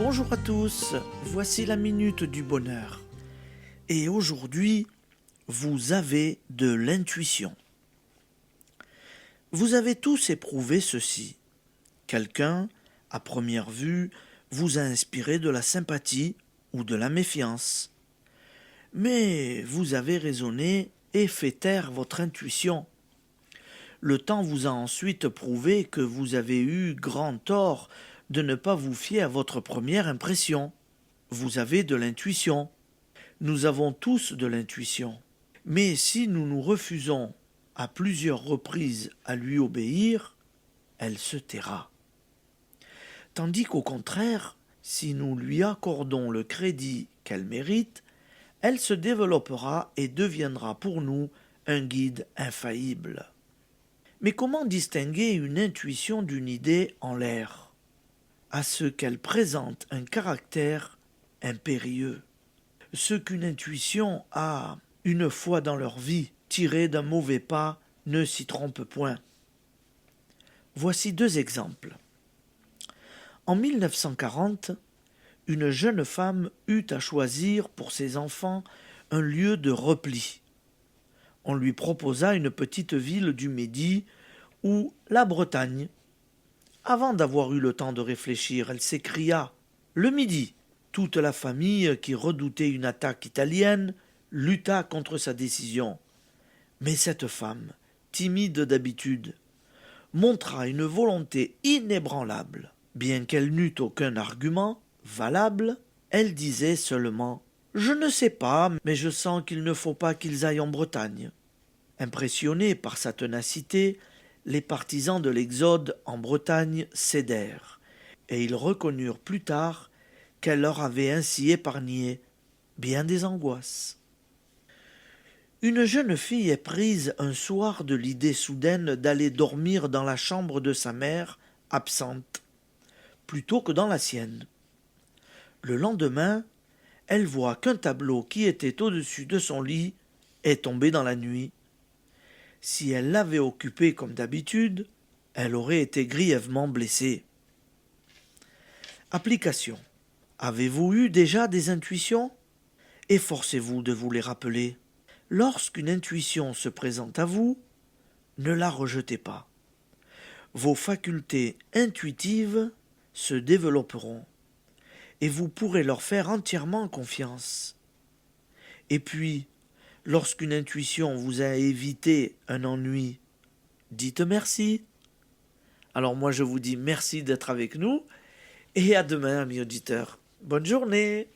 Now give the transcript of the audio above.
Bonjour à tous, voici la minute du bonheur. Et aujourd'hui, vous avez de l'intuition. Vous avez tous éprouvé ceci. Quelqu'un, à première vue, vous a inspiré de la sympathie ou de la méfiance. Mais vous avez raisonné et fait taire votre intuition. Le temps vous a ensuite prouvé que vous avez eu grand tort de ne pas vous fier à votre première impression. Vous avez de l'intuition. Nous avons tous de l'intuition. Mais si nous nous refusons à plusieurs reprises à lui obéir, elle se taira. Tandis qu'au contraire, si nous lui accordons le crédit qu'elle mérite, elle se développera et deviendra pour nous un guide infaillible. Mais comment distinguer une intuition d'une idée en l'air? À ce qu'elle présente un caractère impérieux. Ceux qu'une intuition a, une fois dans leur vie, tiré d'un mauvais pas, ne s'y trompent point. Voici deux exemples. En 1940, une jeune femme eut à choisir pour ses enfants un lieu de repli. On lui proposa une petite ville du Midi ou la Bretagne. Avant d'avoir eu le temps de réfléchir, elle s'écria « Le Midi !» Toute la famille, qui redoutait une attaque italienne, lutta contre sa décision. Mais cette femme, timide d'habitude, montra une volonté inébranlable. Bien qu'elle n'eût aucun argument valable, elle disait seulement « Je ne sais pas, mais je sens qu'il ne faut pas qu'ils aillent en Bretagne. » Impressionnés par sa ténacité, les partisans de l'exode en Bretagne cédèrent, et ils reconnurent plus tard qu'elle leur avait ainsi épargné bien des angoisses. Une jeune fille est prise un soir de l'idée soudaine d'aller dormir dans la chambre de sa mère, absente, plutôt que dans la sienne. Le lendemain, elle voit qu'un tableau qui était au-dessus de son lit est tombé dans la nuit. Si elle l'avait occupé comme d'habitude, elle aurait été grièvement blessée. Application. Avez-vous eu déjà des intuitions? Efforcez-vous de vous les rappeler. Lorsqu'une intuition se présente à vous, ne la rejetez pas. Vos facultés intuitives se développeront et vous pourrez leur faire entièrement confiance. Et puis, lorsqu'une intuition vous a évité un ennui, dites merci. Alors moi je vous dis merci d'être avec nous et à demain, amis auditeurs. Bonne journée.